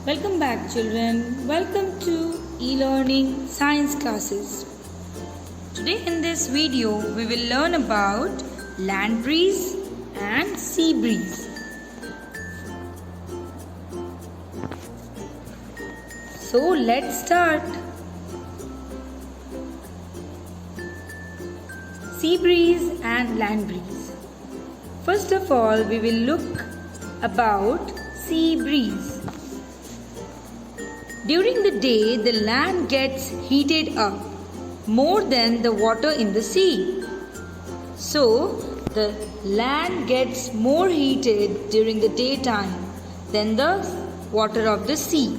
Welcome back, children. Welcome to e-learning science classes. Today in this video, we will learn about land breeze and sea breeze. So let's start. Sea breeze and land breeze. First of all, we will look about sea breeze. During the day, the land gets heated up more than the water in the sea. So, the land gets more heated during the daytime than the water of the sea.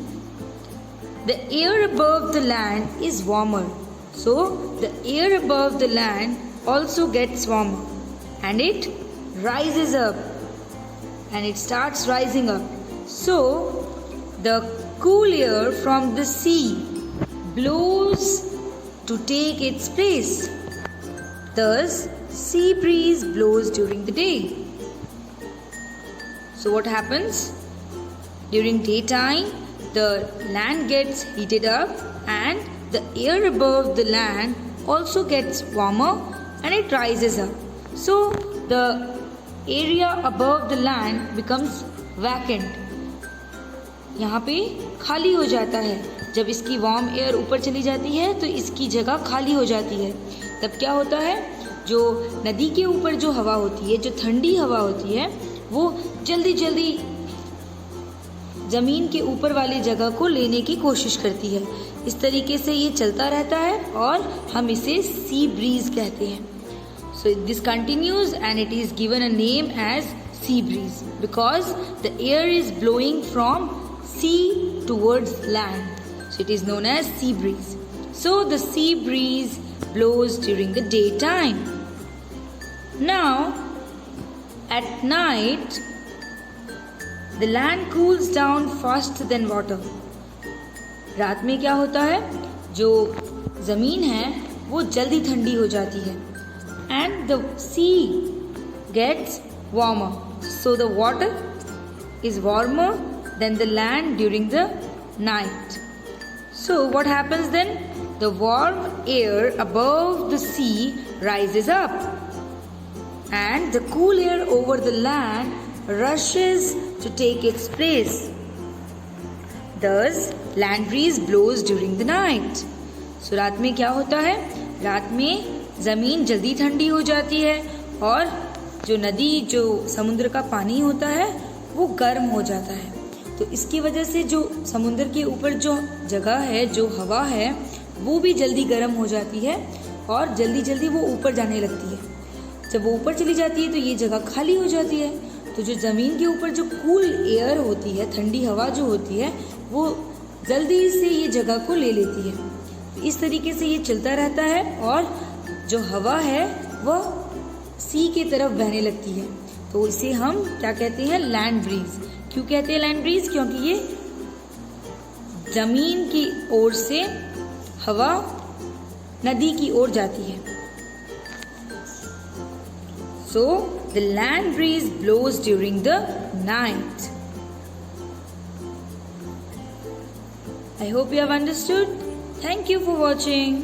The air above the land is warmer. So, the air above the land also gets warmer and it rises up and it starts rising up. So, the cool air from the sea blows to take its place. Thus, sea breeze blows during the day. So what happens? During daytime, the land gets heated up and the air above the land also gets warmer and it rises up. So the area above the land becomes vacant. यहाँ पे खाली हो जाता है. जब इसकी warm air ऊपर चली जाती है तो इसकी जगह खाली हो जाती है. तब क्या होता है, जो नदी के ऊपर जो हवा होती है, जो ठंडी हवा होती है, वो जल्दी जल्दी ज़मीन के ऊपर वाली जगह को लेने की कोशिश करती है. इस तरीके से ये चलता रहता है और हम इसे सी ब्रीज कहते हैं. So this continues and it is given a name as sea breeze because the air is blowing from sea towards land. So it is known as sea breeze. So the sea breeze blows during the daytime. Now at night the land cools down faster than water. रात में क्या होता है, जो ज़मीन है वो जल्दी ठंडी हो जाती है and the sea gets warmer. So the water is warmer than the land during the night. So what happens then? The warm air above the sea rises up and the cool air over the land rushes to take its place. Thus land breeze blows during the night. So रात में क्या होता है? रात में ज़मीन जल्दी ठंडी हो जाती है और जो नदी, जो समुद्र का पानी होता है वो गर्म हो जाता है. तो इसकी वजह से जो समुद्र के ऊपर जो जगह है, जो हवा है, वो भी जल्दी गर्म हो जाती है और जल्दी जल्दी वो ऊपर जाने लगती है. जब वो ऊपर चली जाती है तो ये जगह खाली हो जाती है. तो जो ज़मीन के ऊपर जो कूल एयर होती है, ठंडी हवा जो होती है, वो जल्दी से ये जगह को ले लेती है. तो इस तरीके से ये चलता रहता है और जो हवा है वह सी की तरफ बहने लगती है. तो इसे हम क्या कहते हैं? Land breeze. क्यों कहते हैं लैंड ब्रीज? क्योंकि ये जमीन की ओर से हवा नदी की ओर जाती है. So the land breeze blows during the night. I hope you have understood. Thank you for watching.